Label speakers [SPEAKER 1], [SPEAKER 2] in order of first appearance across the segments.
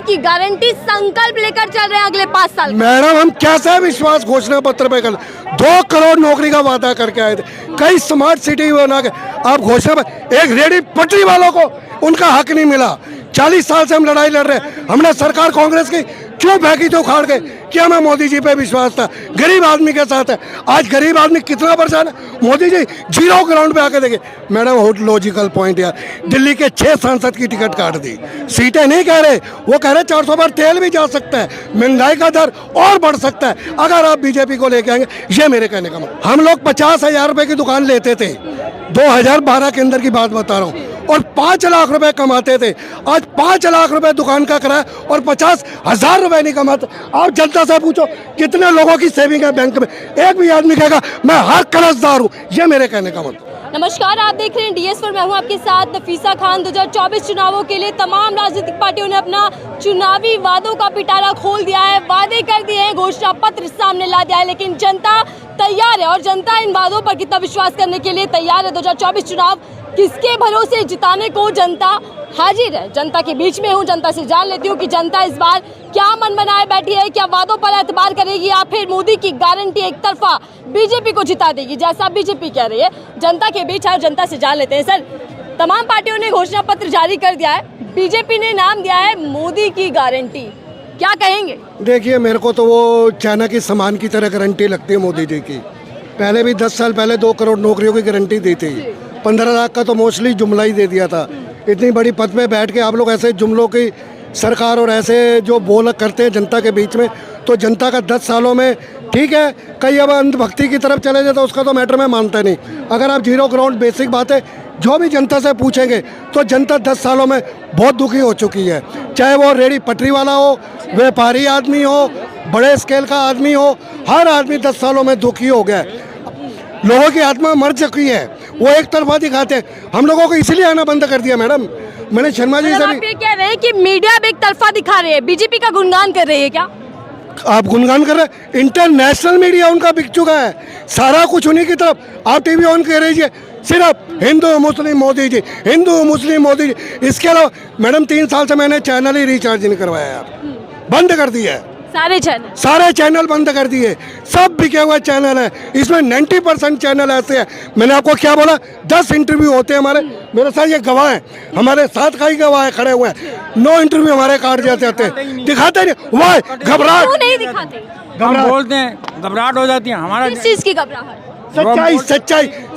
[SPEAKER 1] की गारंटी संकल्प लेकर चल रहे हैं अगले 5 साल।
[SPEAKER 2] मैडम हम कैसे विश्वास घोषणा पत्र पे कल 2 करोड़ नौकरी का वादा करके आए थे, कई स्मार्ट सिटी बना के आप घोषणा एक रेडी पटरी वालों को उनका हक नहीं मिला। 40 साल से हम लड़ाई लड़ रहे हैं, हमने सरकार कांग्रेस की क्यों फेंकी तो उखाड़ के, क्या हमें मोदी जी पे विश्वास था, गरीब आदमी के साथ है। आज गरीब आदमी कितना परेशान है, मोदी जी 0 ग्राउंड पे आके देखे। मैडम बहुत लॉजिकल पॉइंट यार, दिल्ली के 6 सांसद की टिकट काट दी, सीटें नहीं कह रहे, वो कह रहे 400 बार तेल भी जा सकता है, महंगाई का दर और बढ़ सकता है अगर आप बीजेपी को लेके आएंगे। ये मेरे कहने का मतलब, हम लोग 50,000 रुपए की दुकान लेते थे, 2012 के अंदर की बात बता रहा हूँ, और 5 लाख रुपए कमाते थे। आज 5 लाख रुपए दुकान का किराया और 50,000 रुपए नहीं कमाते। आप जनता से पूछो कितने लोगों की सेविंग है बैंक में, एक भी आदमी कहेगा मैं हर कर्जदार हूँ। ये मेरे कहने का मतलब।
[SPEAKER 1] नमस्कार, आप देख रहे हैं DS पर, मैं हूं आपके साथ नफीसा खान। 2024 चुनावों के लिए तमाम राजनीतिक पार्टियों ने अपना चुनावी वादों का पिटारा खोल दिया है, वादे कर दिए हैं, घोषणा पत्र सामने ला दिया है, लेकिन जनता तैयार है और जनता इन वादों पर कितना विश्वास करने के लिए तैयार है। 2024 चुनाव किसके भरोसे जिताने को जनता हाजिर है। जनता के बीच में हूँ, जनता से जान लेती हूँ कि जनता इस बार क्या मन बनाए बैठी है, क्या वादों पर एतबार करेगी या फिर मोदी की गारंटी एक तरफा बीजेपी को जिता देगी जैसा बीजेपी कह रही है। जनता के बीच है, जनता से जान लेते हैं। सर, तमाम पार्टियों ने घोषणा पत्र जारी कर दिया है, बीजेपी ने नाम दिया है मोदी की गारंटी, क्या कहेंगे?
[SPEAKER 2] देखिए, मेरे को तो वो चाइना की सामान की तरह गारंटी लगती है मोदी जी की। पहले भी 10 साल पहले 2 करोड़ नौकरियों की गारंटी दी थी, 15 लाख का तो मोस्टली जुमला ही दे दिया था। इतनी बड़ी पद में बैठ के आप लोग ऐसे जुमलों की सरकार और ऐसे जो बोल करते हैं जनता के बीच में, तो जनता का 10 सालों में ठीक है, कई अब अंधभक्ति की तरफ चले जाए तो उसका तो मैटर में मानता नहीं। अगर आप 0 ग्राउंड बेसिक बात है, जो भी जनता से पूछेंगे तो जनता 10 सालों में बहुत दुखी हो चुकी है। चाहे वो रेडी पटरी वाला हो, व्यापारी आदमी हो, बड़े स्केल का आदमी हो, हर आदमी 10 सालों में दुखी हो गया है। लोगों की आत्मा मर चुकी है, वो एक तरफा दिखाते हैं। हम लोगों को इसलिए आना बंद कर दिया मैडम। मैंने शर्मा जी से
[SPEAKER 1] आप ये कह रहे हैं कि मीडिया भी एक तरफा दिखा रही है, बीजेपी का गुणगान कर रही है क्या?
[SPEAKER 2] आप गुणगान कर रहे हैं, इंटरनेशनल मीडिया उनका बिक चुका है, सारा कुछ उन्हीं की तरफ। आप टीवी ऑन कर रही सिर्फ हिंदू मुस्लिम मोदी जी, हिंदू मुस्लिम मोदी जी। इसके अलावा मैडम 3 साल से मैंने चैनल ही रिचार्ज नहीं करवाया यार, बंद कर दिया है। सारे चैनल बंद कर दिए, सब बिके हुए चैनल हैं। इसमें 90% चैनल ऐसे हैं, मैंने आपको क्या बोला, 10 इंटरव्यू होते हैं हमारे, मेरे साथ ये गवाह हैं, हमारे साथ कई गवाह खड़े हुए हैं। 9 इंटरव्यू हमारे काट जाते हैं, दिखाते नहीं। वाह, घबराहट
[SPEAKER 1] नहीं दिखाते,
[SPEAKER 3] बोलते हैं घबराहट हो जाती है हमारा।
[SPEAKER 1] किस चीज की घबराहट?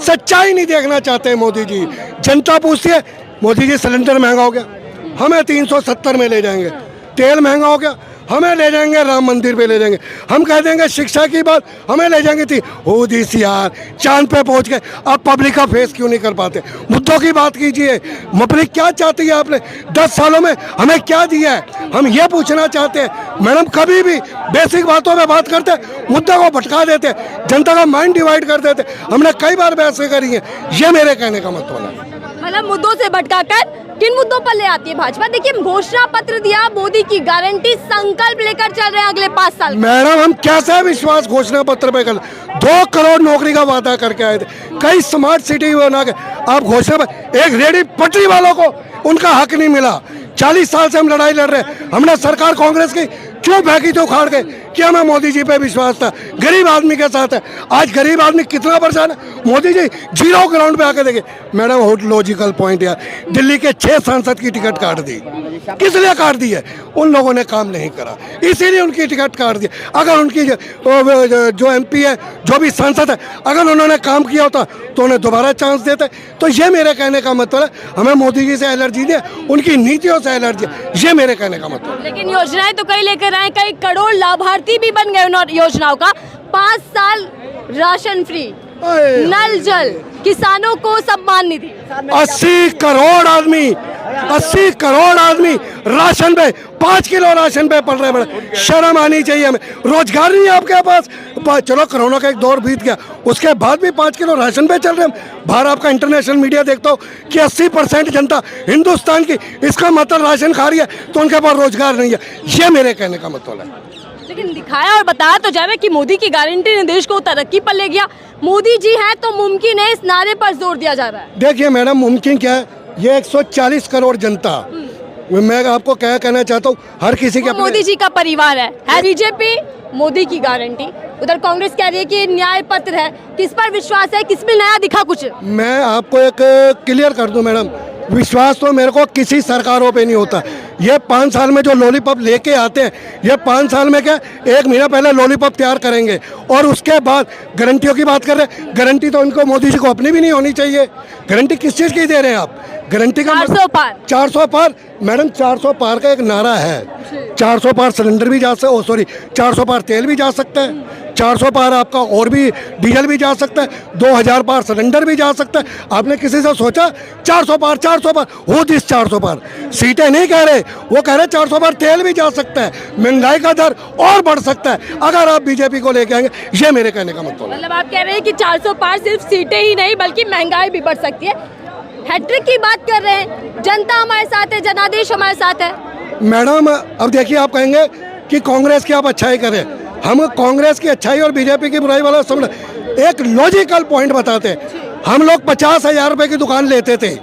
[SPEAKER 2] सच्चाई नहीं देखना चाहते मोदी जी। जनता पूछती है मोदी जी सिलेंडर महंगा हो गया, हमें 370 में ले जाएंगे। तेल महंगा हो गया, हमें ले जाएंगे राम मंदिर पे ले जाएंगे। हम कह देंगे शिक्षा की बात, हमें ले जाएंगे थी यार चांद पे पहुंच गए। आप पब्लिक का फेस क्यों नहीं कर पाते? मुद्दों की बात कीजिए, पब्लिक क्या चाहती है? आपने 10 सालों में हमें क्या दिया है, हम ये पूछना चाहते हैं। मैडम कभी भी बेसिक बातों में बात करते, मुद्दे को भटका देते, जनता का माइंड डिवाइड कर देते। हमने कई बार बहसें करी है, ये मेरे कहने का मतलब है।
[SPEAKER 1] मतलब मुद्दों से भटकाकर किन मुद्दों पर ले आती है भाजपा? देखिए, घोषणा पत्र दिया, मोदी की गारंटी, संकल्प लेकर चल रहे हैं अगले 5 साल।
[SPEAKER 2] मैडम हम कैसे विश्वास घोषणा पत्र पे कल 2 करोड़ नौकरी का वादा करके आए थे, कई स्मार्ट सिटी बना के आप घोषणा एक रेडी पटरी वालों को उनका हक नहीं मिला। 40 साल से हम लड़ाई लड़ रहे हैं, हमने सरकार कांग्रेस की क्यों फेंकी तो उखाड़ के, क्या हमें मोदी जी पे विश्वास था, गरीब आदमी के साथ है। आज गरीब आदमी कितना परेशान है, मोदी जी 0 ग्राउंड पे आके देखे। मैडम बहुत लॉजिकल पॉइंट यार, दिल्ली के 6 सांसद की टिकट काट दी, किस लिए काट दी है? उन लोगों ने काम नहीं करा, इसीलिए उनकी टिकट काट दी। अगर उनकी जो MP है, जो भी सांसद है, अगर उन्होंने काम किया होता तो उन्हें दोबारा चांस देते। तो ये मेरे कहने का मतलब है, हमें मोदी जी से एलर्जी नहीं है, उनकी नीतियों से एलर्जी है, ये मेरे कहने का मतलब।
[SPEAKER 1] लेकिन योजनाएं तो कई लेकर आए, कई करोड़ लाभार्थी भी बन गए उन योजनाओं का। 5 साल राशन फ्री, नल जल, किसानों को सम्मान निधि,
[SPEAKER 2] 80 करोड़ आदमी राशन पे 5 किलो राशन पे पड़ रहे हैं। शर्म आनी चाहिए हमें, रोजगार नहीं है आपके पास। चलो कोरोना का एक दौर बीत गया, उसके बाद भी 5 किलो राशन पे चल रहे हैं। बाहर आपका इंटरनेशनल मीडिया देखता हो कि 80% जनता हिंदुस्तान की इसका मतलब राशन खा रही है, तो उनके पास रोजगार नहीं है। ये मेरे कहने का मतलब है।
[SPEAKER 1] लेकिन दिखाया और बताया तो जावे कि मोदी की गारंटी ने देश को तरक्की पर ले गया। मोदी जी हैं तो मुमकिन है, इस नारे पर जोर दिया जा रहा है।
[SPEAKER 2] देखिए मैडम, मुमकिन क्या है, ये 140 करोड़ जनता मैं आपको क्या कहना चाहता हूँ, हर किसी के
[SPEAKER 1] वो मोदी जी का परिवार है बीजेपी मोदी की गारंटी, उधर कांग्रेस कह रही है कि न्याय पत्र है। किस पर विश्वास है, किस में नया दिखा कुछ?
[SPEAKER 2] मैं आपको एक क्लियर कर दूं मैडम, विश्वास तो मेरे को किसी सरकारों पे नहीं होता। ये 5 साल में जो लॉलीपॉप लेके आते हैं, ये 5 साल में क्या 1 महीना पहले लॉलीपॉप तैयार करेंगे और उसके बाद गारंटियों की बात कर रहे हैं। गारंटी तो इनको मोदी जी को अपनी भी नहीं होनी चाहिए। गारंटी किस चीज़ की दे रहे हैं आप? गारंटी का
[SPEAKER 1] 400 पार
[SPEAKER 2] 400 पार मैडम, 400 पार का एक नारा है। 400 पार सिलेंडर भी जा सकता, 400 पार तेल भी जा सकता है, 400 पार आपका और भी डीजल भी जा सकता है, 2000 पार सिलेंडर भी जा सकता है। आपने किसी से सोचा 400 पार हो दिस 400 पार? सीटें नहीं कह रहे, वो कह रहे 400 पार तेल भी जा सकता है, महंगाई का दर और बढ़ सकता है अगर आप बीजेपी को लेके आएंगे। ये मेरे कहने का मतलब है।
[SPEAKER 1] मतलब आप कह रहे हैं कि 400 पार सिर्फ सीटें ही नहीं बल्कि महंगाई भी बढ़ सकती है। हैट्रिक की बात कर रहे हैं, जनता हमारे साथ है, जनादेश हमारे साथ है।
[SPEAKER 2] मैडम अब देखिए, आप कहेंगे कि कांग्रेस की आप अच्छाई करें, हम कांग्रेस की अच्छाई और बीजेपी की बुराई वाला समझ, एक लॉजिकल पॉइंट बताते हैं। हम लोग 50,000 रुपए की दुकान लेते थे,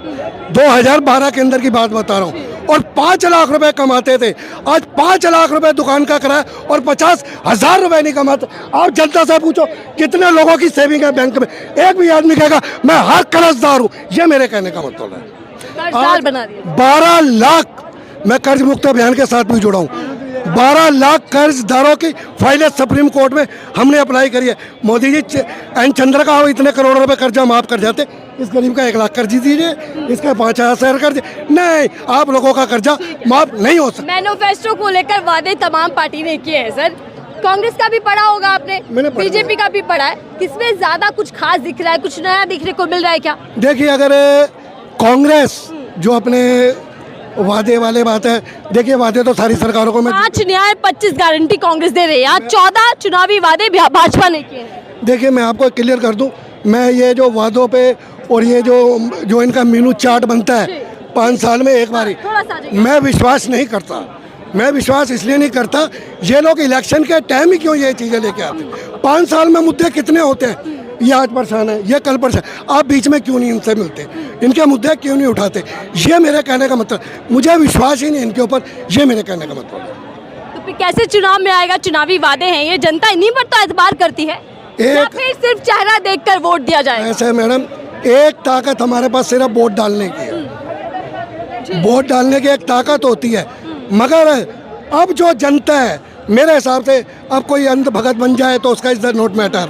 [SPEAKER 2] 2012 के अंदर की बात बता रहा हूँ, और 5 लाख रुपए कमाते थे। आज 5 लाख रुपए दुकान का किराया और 50,000 रुपए नहीं कमाते। आप जनता से पूछो कितने लोगों की सेविंग है बैंक में, एक भी आदमी कहेगा मैं हर कर्जदार हूँ। ये मेरे कहने का मतलब है।
[SPEAKER 1] कर्जदार बना दिया
[SPEAKER 2] 12 लाख, मैं कर्ज मुक्त अभियान के साथ भी जुड़ा हूँ। 12 लाख कर्जदारों की फाइलें सुप्रीम कोर्ट में हमने अप्लाई करी है। मोदी जी एन चंद्र का इतने करोड़ रुपए कर्जा माफ कर जाते, इस गरीब का 1 लाख कर्ज दीजिए, इसका 5,000 कर्ज नहीं, आप लोगों का कर्जा माफ नहीं हो सकता।
[SPEAKER 1] मैनिफेस्टो को लेकर वादे तमाम पार्टी ने किए हैं सर, कांग्रेस का भी पढ़ा होगा आपने,
[SPEAKER 2] मैंने पढ़ा।
[SPEAKER 1] बीजेपी का भी पढ़ा है, किसमें ज्यादा कुछ खास दिख रहा है, कुछ नया दिखने को मिल रहा है क्या?
[SPEAKER 2] देखिए, अगर कांग्रेस जो अपने वादे वाले बात है, देखिए वादे तो सारी सरकारों को मैं
[SPEAKER 1] 5 न्याय 25 गारंटी कांग्रेस दे रही है, आज 14 चुनावी वादे भाजपा ने किए हैं।
[SPEAKER 2] देखिए, मैं आपको क्लियर कर दूं, मैं ये जो वादों पे और ये जो इनका मीनू चार्ट बनता है 5 साल में एक बारी,
[SPEAKER 1] थोड़ा सा आ जाइए।
[SPEAKER 2] मैं विश्वास नहीं करता। मैं विश्वास इसलिए नहीं करता, ये लोग इलेक्शन के टाइम ही क्यों ये चीज़ें लेके आते। 5 साल में मुद्दे कितने होते हैं, ये आज परेशान है, ये कल परेशान, आप बीच में क्यों नहीं इनसे मिलते, इनके मुद्दे क्यों नहीं उठाते? ये मेरे कहने का मतलब, मुझे विश्वास ही नहीं इनके ऊपर, ये मेरे कहने का मतलब है।
[SPEAKER 1] तो फिर कैसे चुनाव में आएगा? चुनावी वादे हैं ये, जनता इन्हीं पर तो एतबार करती है, या फिर सिर्फ चेहरा देखकर वोट दिया जाएगा?
[SPEAKER 2] ऐसे मैडम, एक ताकत हमारे पास सिर्फ वोट डालने की है। वोट डालने की एक ताकत होती है, मगर अब जो जनता है, मेरे हिसाब से अब कोई अंध भगत बन जाए तो उसका इज नॉट मैटर।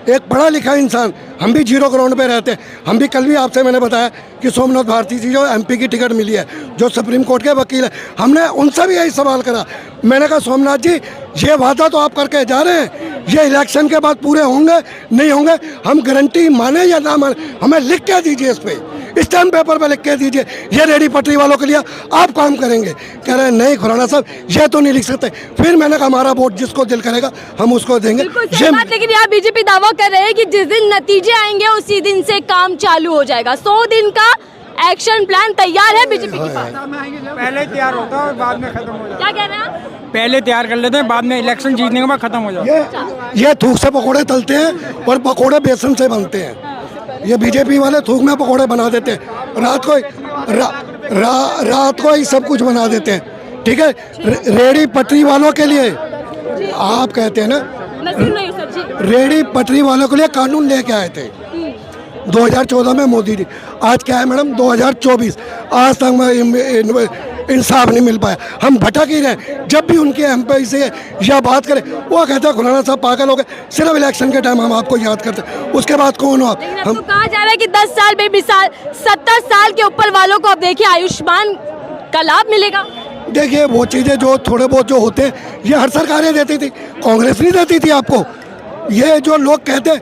[SPEAKER 2] एक पढ़ा लिखा इंसान, हम भी 0 ग्राउंड पे रहते हैं, हम भी कल भी आपसे मैंने बताया कि सोमनाथ भारती जी जो MP की टिकट मिली है, जो सुप्रीम कोर्ट के वकील है, हमने उनसे भी यही सवाल करा। मैंने कहा सोमनाथ जी, ये वादा तो आप करके जा रहे हैं, ये इलेक्शन के बाद पूरे होंगे नहीं होंगे? हम गारंटी माने या ना माने, हमें लिख के दीजिए, इस पे स्टैम्प पेपर पे लिख के दीजिए, ये रेडी पटरी वालों के लिए आप काम करेंगे। कह रहे हैं नहीं खुराना साहब, ये तो नहीं लिख सकते। फिर मैंने कहा हमारा वोट जिसको दिल करेगा हम उसको देंगे।
[SPEAKER 1] लेकिन यहाँ बीजेपी दावा कर रहे हैं कि जिस दिन नतीजे आएंगे उसी दिन से काम चालू हो जाएगा। 100 दिन का एक्शन प्लान तैयार है बीजेपी के पास।
[SPEAKER 3] पहले तैयार होता है और बाद में खत्म हो जाता
[SPEAKER 1] क्या कह रहे हैं आप?
[SPEAKER 3] है। पहले तैयार कर लेते हैं, बाद में इलेक्शन जीतने के बाद खत्म हो जाता है।
[SPEAKER 2] ये थूक से पकोड़े तलते हैं और पकोड़े बेसन से बनते हैं। ये बीजेपी वाले थूक में पकोड़े बना देते हैं, रात को ही सब कुछ बना देते हैं। ठीक है, रेडी पटरी वालों के लिए आप कहते हैं ना,
[SPEAKER 1] मैं सुन रही हूँ सर जी।
[SPEAKER 2] रेडी पटरी वालों के लिए कानून लेके आए थे 2014 में मोदी जी। आज क्या है मैडम, 2024, आज तक इंसाफ नहीं मिल पाया। हम भटक ही रहे। जब भी उनके MP से यह बात करें, वो कहते हैं खुराना साहब पागल हो गए, सिर्फ इलेक्शन के टाइम हम आपको याद करते हैं, उसके बाद कौन हो आप?
[SPEAKER 1] हम तो कहा जा रहा है कि 10 साल में मिसाल 70 साल के ऊपर वालों को अब देखिए आयुष्मान का लाभ मिलेगा।
[SPEAKER 2] देखिए, वो चीज़ें जो थोड़े बहुत जो होते हैं, ये हर सरकारें देती थी, कांग्रेस नहीं देती थी आपको। ये जो लोग कहते हैं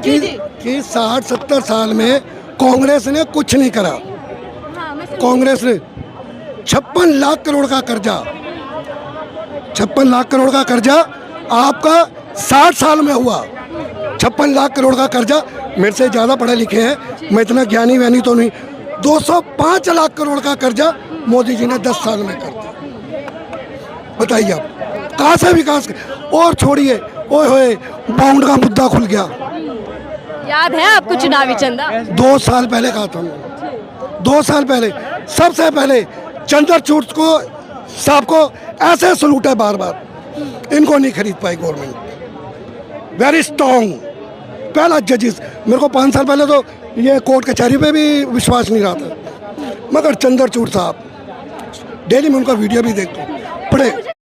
[SPEAKER 2] कि 60-70 साल में कांग्रेस ने कुछ नहीं करा। कांग्रेस ने 56 लाख करोड़ का कर्जा, 56 लाख करोड़ का कर्जा आपका 60 साल में हुआ। 56 लाख करोड़ का कर्जा, मेरे से ज़्यादा पढ़े लिखे हैं, मैं इतना ज्ञानी व्यानी तो नहीं। 205 लाख करोड़ का कर्जा मोदी जी ने 10 साल में कर दिया। बताइए आप कहाँ से विकास? और छोड़िए, ओए होए, बाउंड का मुद्दा खुल गया।
[SPEAKER 1] याद है आपको चुनावी चंदा?
[SPEAKER 2] 2 साल पहले कहा था हमने, 2 साल पहले सबसे पहले चंद्रचूड़ को साहब को ऐसे सलूट है बार बार, इनको नहीं खरीद पाई गवर्नमेंट। वेरी स्ट्रॉन्ग पहला जजेस, मेरे को 5 साल पहले तो ये कोर्ट कचहरी पे भी विश्वास नहीं रहा था, मगर चंद्रचूड़ साहब डेली मैं उनका वीडियो भी देखता हूँ,